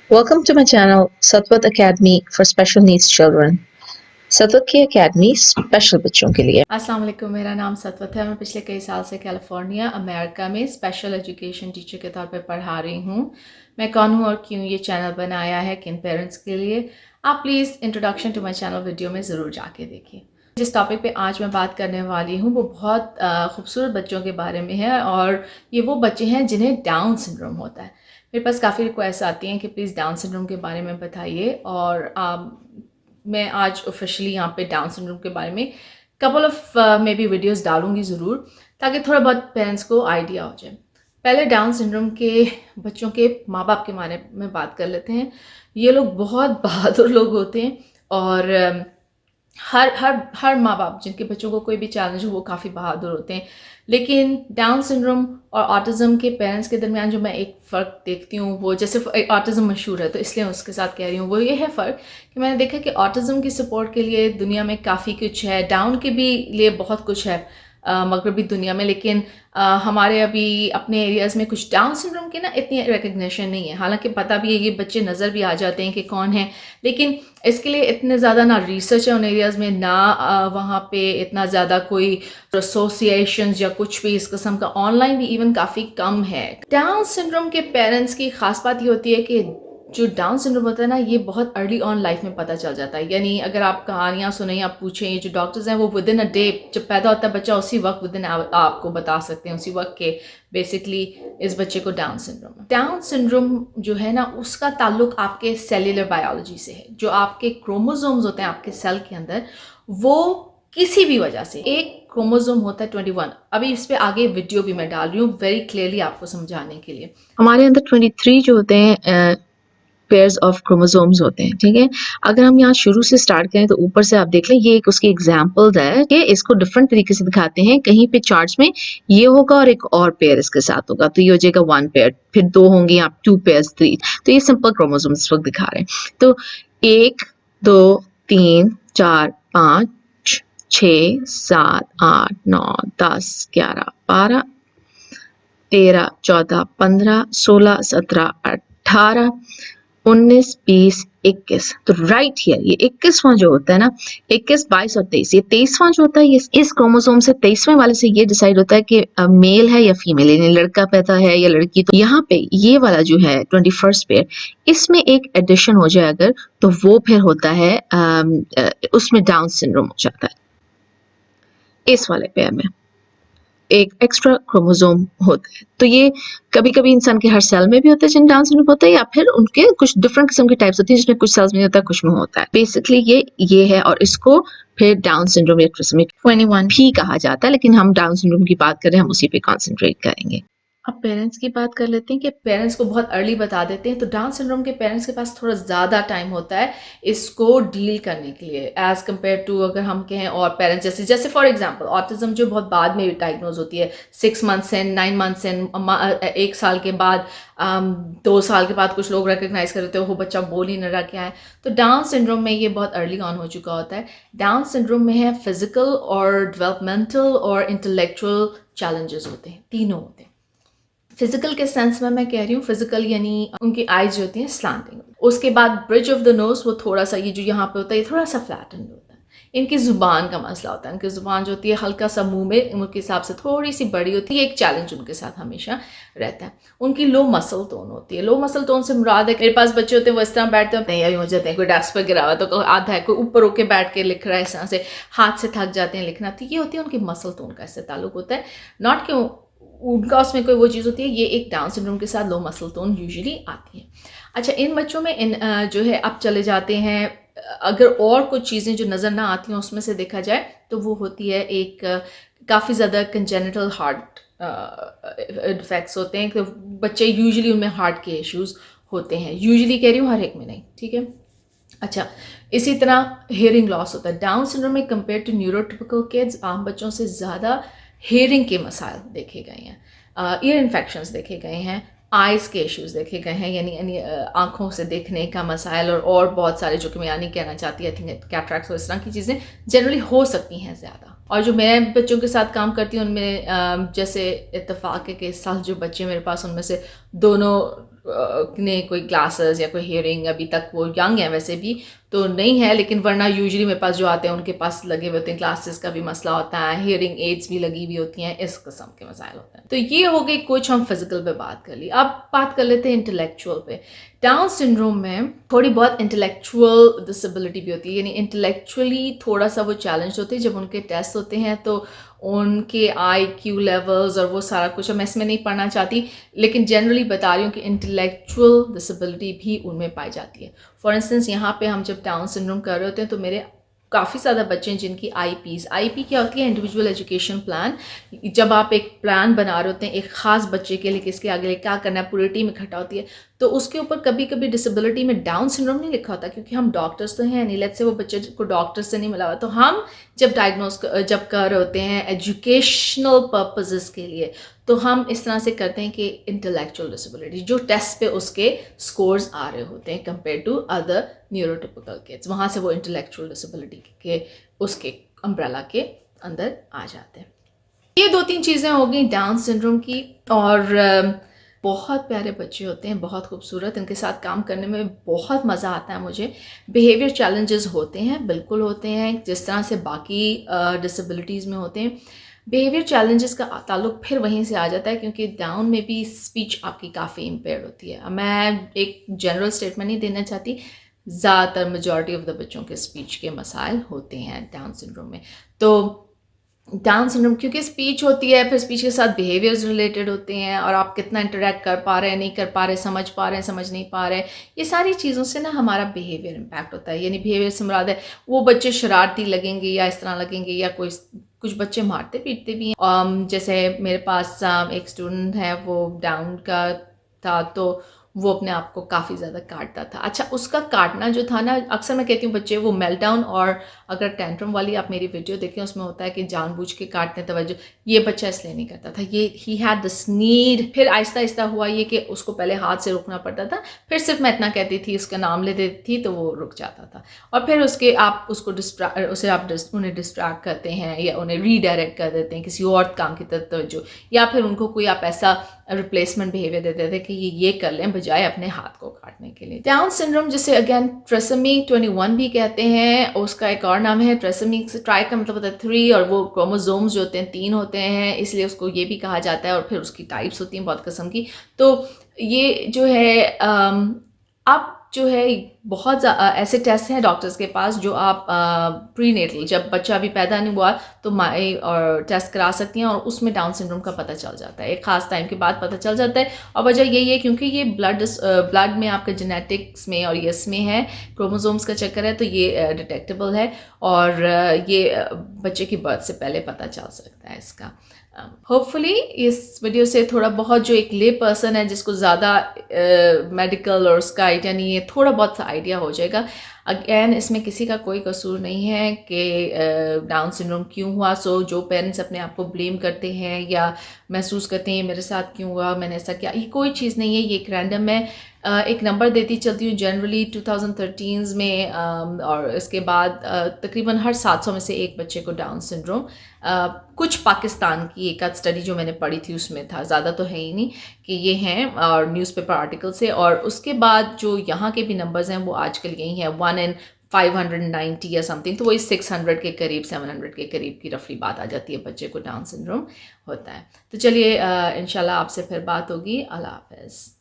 Welcome to my channel, Satwat Academy for Special Needs Children. सतवत की academy special बच्चों के लिए। अस्सलाम वालेकुम, मेरा नाम सतवत है। मैं पिछले कई साल से कैलिफोर्निया अमेरिका में स्पेशल एजुकेशन टीचर के तौर पे पढ़ा रही हूँ। मैं कौन हूँ और क्यों ये चैनल बनाया है, किन पेरेंट्स के लिए, आप please introduction to my channel video में ज़रूर जाके देखिए। जिस टॉपिक पे आज मैं बात करने वाली हूँ वो बहुत खूबसूरत बच्चों के बारे में है, और ये वो बच्चे हैं जिन्हें डाउन सिंड्रोम होता है। मेरे पास काफ़ी रिक्वेस्ट आती हैं कि प्लीज़ डाउन सिंड्रोम के बारे में बताइए, और मैं आज ऑफिशियली यहाँ पे डाउन सिंड्रोम के बारे में couple of may be videos डालूंगी ज़रूर, ताकि थोड़ा बहुत पेरेंट्स को आइडिया हो जाए। पहले डाउन सिंड्रोम के बच्चों के माँ बाप के बारे में बात कर लेते हैं। ये लोग बहुत बहादुर लोग होते हैं, और हर माँ बाप जिनके बच्चों को कोई भी चैलेंज हो वो काफ़ी बहादुर होते हैं। लेकिन डाउन सिंड्रोम और ऑटिज़म के पेरेंट्स के दरमियान जो मैं एक फ़र्क देखती हूँ, वो जैसे ऑटिज़म मशहूर है तो इसलिए उसके साथ कह रही हूँ, वो ये है फ़र्क कि मैंने देखा कि ऑटिज़म की सपोर्ट के लिए दुनिया में काफ़ी कुछ है, डाउन के भी लिए बहुत कुछ है मगरबी दुनिया में, लेकिन हमारे अभी अपने एरियाज़ में कुछ डाउन सिंड्रोम की ना इतनी रिकग्निशन नहीं है। हालांकि पता भी है, ये बच्चे नज़र भी आ जाते हैं कि कौन है, लेकिन इसके लिए इतने ज़्यादा ना रिसर्च है उन एरियाज़ में, ना वहाँ पे इतना ज़्यादा कोई एसोसिएशंस या कुछ भी इस किस्म का, ऑनलाइन भी इवन काफ़ी कम है। डाउन सिंड्रोम के पेरेंट्स की ख़ास बात ये होती है कि जो डाउन सिंड्रोम होता है ना, ये बहुत अर्ली ऑन लाइफ में पता चल जाता है। यानी अगर आप कहानियाँ सुने या पूछें, ये जो डॉक्टर्स हैं वो विद इन अ डे, जब पैदा होता है बच्चा उसी वक्त विद इन आपको बता सकते हैं उसी वक्त के बेसिकली इस बच्चे को डाउन सिंड्रोम है। डाउन सिंड्रोम जो है ना, उसका ताल्लुक आपके सेल्यूलर बायोलॉजी से है। जो आपके क्रोमोसोम्स होते हैं आपके सेल के अंदर, वो किसी भी वजह से, एक क्रोमोसोम होता है 21, अभी इस पे आगे वीडियो भी मैं डाल रही हूँ वेरी क्लियरली आपको समझाने के लिए। हमारे अंदर 23 जो होते हैं पेयर्स ऑफ क्रोमोसोम्स होते हैं, ठीक है। अगर हम यहाँ शुरू से स्टार्ट करें तो ऊपर से आप देख लें, ये एक उसकी एग्जांपल्स है कि इसको डिफरेंट तरीके से दिखाते हैं। कहीं पे चार्ट्स में ये होगा और एक और पेयर इसके साथ होगा, तो ये हो जाएगा 1 पेयर, फिर 2 होंगे, आप 2 पेयर्स, 3। तो ये सिंपल क्रोमोसोम्स इस वक्त दिखा रहे हैं। तो 1 2 3 4 5 6 7 8 9 10 11 12 13 14 15 16 17 18 19 20 21। तो राइट हियर ये 21वां जो होता है ना, 21 22 और 23, ये 23वां जो होता है, ये इस क्रोमोसोम से 23वें वाले से ये डिसाइड होता है कि मेल है या फीमेल, यानी लड़का पैदा है या लड़की। तो यहाँ पे ये वाला जो है 21st पेयर, इसमें एक एडिशन हो जाए अगर, तो वो फिर होता है उसमें डाउन सिंड्रोम हो जाता है। इस वाले पेयर में एक एक्स्ट्रा क्रोमोसोम होता है। तो ये कभी कभी इंसान के हर सेल में भी होता है जिन डाउन सिंड्रोम होता है, या फिर उनके कुछ डिफरेंट किस्म की टाइप्स होती है जिसमें कुछ सेल्स में होता है कुछ में होता है। बेसिकली ये है, और इसको फिर डाउन सिंड्रोम या ट्रिसोमी 21 भी कहा जाता है, लेकिन हम डाउन सिंड्रोम की बात कर रहे हैं, हम उसी पे कॉन्सेंट्रेट करेंगे। अब पेरेंट्स की बात कर लेते हैं कि पेरेंट्स को बहुत अर्ली बता देते हैं, तो डाउन सिंड्रोम के पेरेंट्स के पास थोड़ा ज़्यादा टाइम होता है इसको डील करने के लिए, एज़ कम्पेयर टू अगर हम कहें और पेरेंट्स जैसे फॉर एग्जांपल ऑटिज़म जो बहुत बाद में डायग्नोज होती है, 6 मंथ्स इन, 9 मंथ्स इन, 1 साल के बाद, 2 साल के बाद कुछ लोग रिकग्नाइज कर लेते हो वो बच्चा बोल ही नहीं रहा क्या है। तो डाउन सिंड्रोम में ये बहुत अर्ली ऑन हो चुका होता है। डाउन सिंड्रोम में है फिजिकल और डेवलपमेंटल और इंटेलेक्चुअल चैलेंजेस होते हैं, तीनों होते हैं। फिजिकल के सेंस में मैं कह रही हूँ, फिजिकल यानी उनकी आईज जो होती हैं स्लैंटिंग, उसके बाद ब्रिज ऑफ द नोज, वो थोड़ा सा ये जो यहाँ पे होता है ये थोड़ा सा फ्लैटन होता है। इनकी ज़ुबान का मसला होता है, इनकी ज़ुबान जो होती है हल्का सा मुंह में उनके हिसाब से थोड़ी सी बड़ी होती है, एक चैलेंज उनके साथ हमेशा रहता है। उनकी लो मसल टोन होती है। लो मसल टोन से मुराद है, मेरे पास बच्चे होते हैं वो इस तरह बैठते हैं, नहीं हो जाते हैं, कोई डेस्क पर गिरा हुआ तो आधा है, कोई ऊपर होके बैठ के लिख रहा है, इस तरह से हाथ से थक जाते हैं लिखना। तो ये होती है उनकी मसल टोन का इससे ताल्लुक होता है, नॉट क्यों उनका उसमें कोई वो चीज़ होती है। ये एक डाउन सिंड्रोम के साथ लो मसल टोन यूजुअली आती है। अच्छा, इन बच्चों में जो है अब चले जाते हैं, अगर और कुछ चीज़ें जो नज़र ना आती हैं उसमें से देखा जाए तो वो होती है एक काफ़ी ज़्यादा कंजेनिटल हार्ट डिफेक्ट्स होते हैं। तो बच्चे यूजुअली उनमें हार्ट के इश्यूज़ होते हैं, यूजुअली कह रही हूँ, हर एक में नहीं, ठीक है। अच्छा, इसी तरह हेयरिंग लॉस होता है डाउन सिंड्रोम में कंपेयर टू न्यूरोटिपिकल किड्स। आम बच्चों से ज़्यादा हेयरिंग के मसाइल देखे गए हैं, ईयर इन्फेक्शंस देखे गए हैं, आइज़ के इश्यूज़ देखे गए हैं, यानी आँखों से देखने का मसाइल, और बहुत सारे जो कि मैं नहीं कहना चाहती, आई थिंक कैटरैक्ट्स और इस तरह की चीज़ें जनरली हो सकती हैं ज़्यादा। और जो मैं बच्चों के साथ काम करती हूँ उनमें जैसे इत्तेफाक है कि 7 जो बच्चे मेरे पास, उनमें से दोनों ने कोई ग्लासेस या कोई हियरिंग, अभी तक वो यंग है वैसे भी तो नहीं है, लेकिन वरना यूजुअली मेरे पास जो आते हैं उनके पास लगे हुए होते हैं, ग्लासेस का भी मसला होता है, हियरिंग एड्स भी लगी हुई होती हैं, इस किस्म के मसाइल होते हैं। तो ये हो गई कुछ हम फिजिकल पे बात कर ली। अब बात कर लेते हैं इंटेलेक्चुअल पे। डाउन सिंड्रोम में थोड़ी बहुत इंटेलेक्चुअल डिसेबिलिटी भी होती है, यानी इंटेलेक्चुअली थोड़ा सा वो चैलेंज होते हैं। जब उनके टेस्ट होते हैं तो उनके IQ लेवल्स और वो सारा कुछ, मैं इसमें नहीं पढ़ना चाहती, लेकिन जनरली बता रही हूँ कि इंटेलेक्चुअल डिसेबिलिटी भी उनमें पाई जाती है। फॉर इंस्टेंस यहाँ पे हम जब डाउन सिंड्रोम कर रहे होते हैं तो मेरे काफ़ी ज़्यादा बच्चे हैं जिनकी IP क्या होती है, इंडिविजुअल एजुकेशन प्लान। जब आप एक प्लान बना रहे होते हैं एक ख़ास बच्चे के लिए, किसके आगे क्या करना है, पूरी टीम इकट्ठा होती है, तो उसके ऊपर कभी कभी डिसेबिलिटी में डाउन सिंड्रोम नहीं लिखा होता, क्योंकि हम डॉक्टर्स तो हैं नहीं, लेट्स से वो बच्चे को डॉक्टर से नहीं मिला हुआ, तो हम जब जब कर रहे होते हैं एजुकेशनल पर्पसेस के लिए, तो हम इस तरह से करते हैं कि इंटेलेक्चुअल डिसेबिलिटी, जो टेस्ट पे उसके स्कोर्स आ रहे होते हैं compare to other neurotypical kids, वहाँ से वो इंटेलेक्चुअल डिसेबिलिटी के उसके अम्ब्रेला के अंदर आ जाते हैं। ये 2-3 चीज़ें हो गई डाउन सिंड्रोम की। और बहुत प्यारे बच्चे होते हैं, बहुत खूबसूरत, इनके साथ काम करने में बहुत मज़ा आता है मुझे। बिहेवियर चैलेंजेस होते हैं, बिल्कुल होते हैं, जिस तरह से बाकी डिसेबिलिटीज़ में होते हैं। बिहेवियर चैलेंजेस का ताल्लुक फिर वहीं से आ जाता है, क्योंकि डाउन में भी स्पीच आपकी काफ़ी इम्पेयर्ड होती है। मैं एक जनरल स्टेटमेंट नहीं देना चाहती, ज़्यादातर मेजॉरिटी ऑफ द बच्चों के स्पीच के मसाइल होते हैं डाउन सिंड्रोम में। तो डाउन सिंड्रोम क्योंकि स्पीच होती है, फिर स्पीच के साथ बिहेवियर्स रिलेटेड होते हैं, और आप कितना इंटरेक्ट कर पा रहे हैं, नहीं कर पा रहे, समझ पा रहे हैं, समझ नहीं पा रहे, ये सारी चीज़ों से ना हमारा बिहेवियर इम्पैक्ट होता है। यानी बिहेवियर से मुराद है वो बच्चे शरारती लगेंगे या इस तरह लगेंगे, या कुछ बच्चे मारते पीटते भी हैं। जैसे मेरे पास एक स्टूडेंट है, वो डाउन का था, तो वो अपने आप को काफ़ी ज़्यादा काटता था। अच्छा, उसका काटना जो था ना, अक्सर मैं कहती हूँ बच्चे वो मेल्टडाउन, और अगर टेंट्रम वाली आप मेरी वीडियो देखें उसमें होता है कि जानबूझ के काटने तवज्जो, ये बच्चा इसलिए नहीं करता था, ये ही हैड दिस नीड। फिर आहिस्ता आहिस्ता हुआ ये कि उसको पहले हाथ से रोकना पड़ता था, फिर सिर्फ मैं इतना कहती थी, उसका नाम ले देती थी तो वो रुक जाता था, और फिर आप उन्हें डिस्ट्रैक्ट करते हैं या उन्हें रीडायरेक्ट कर देते हैं किसी और काम की तरफ तवज्जो, या फिर उनको कोई आप ऐसा रिप्लेसमेंट बिहेवियर देते थे कि ये कर लें बजाय अपने हाथ को काटने के लिए। डाउन सिंड्रोम जिसे अगेन ट्रिसोमी 21 भी कहते हैं, उसका एक और नाम है ट्रिसोमी। ट्राई का मतलब होता है 3, और वो क्रोमोसोम्स जो होते हैं 3 होते हैं, इसलिए उसको ये भी कहा जाता है, और फिर उसकी टाइप्स होती हैं बहुत किस्म की। तो ये जो है अब जो है बहुत ऐसे टेस्ट हैं डॉक्टर्स के पास जो आप प्रीनेटल, जब बच्चा अभी पैदा नहीं हुआ तो माई और टेस्ट करा सकती हैं, और उसमें डाउन सिंड्रोम का पता चल जाता है, एक ख़ास टाइम के बाद पता चल जाता है। और वजह यही है क्योंकि ये ब्लड में आपके जेनेटिक्स में और ये इसमें है, क्रोमोसोम्स का चक्कर है, तो ये डिटेक्टेबल है, और ये बच्चे की बर्थ से पहले पता चल सकता है इसका। होपफुली इस वीडियो से थोड़ा बहुत, जो एक ले पर्सन है जिसको ज़्यादा मेडिकल और उसका आइडिया नहीं है, थोड़ा बहुत सा आइडिया हो जाएगा। अगेन इसमें किसी का कोई कसूर नहीं है कि डाउन सिंड्रोम क्यों हुआ। सो जो पेरेंट्स अपने आप को ब्लेम करते हैं या महसूस करते हैं मेरे साथ क्यों हुआ, मैंने ऐसा किया, ये कोई चीज़ नहीं है, ये एक रैंडम है। एक नंबर देती चलती हूँ जनरली 2013 में, और इसके बाद तकरीबन हर 700 में से एक बच्चे को डाउन सिंड्रोम। कुछ पाकिस्तान की एक आध स्टडी जो मैंने पढ़ी थी उसमें था, ज़्यादा तो है ही नहीं कि ये हैं, और न्यूज़पेपर आर्टिकल से। और उसके बाद जो यहाँ के भी नंबर्स हैं वो आजकल यही हैं 1 in 590 या समथिंग, तो वही 600 के करीब 700 के करीब की रफली बात आ जाती है बच्चे को डाउन सिंड्रोम होता है। तो चलिए इंशाल्लाह आपसे फिर बात होगी। अल्लाह हाफ़िज़।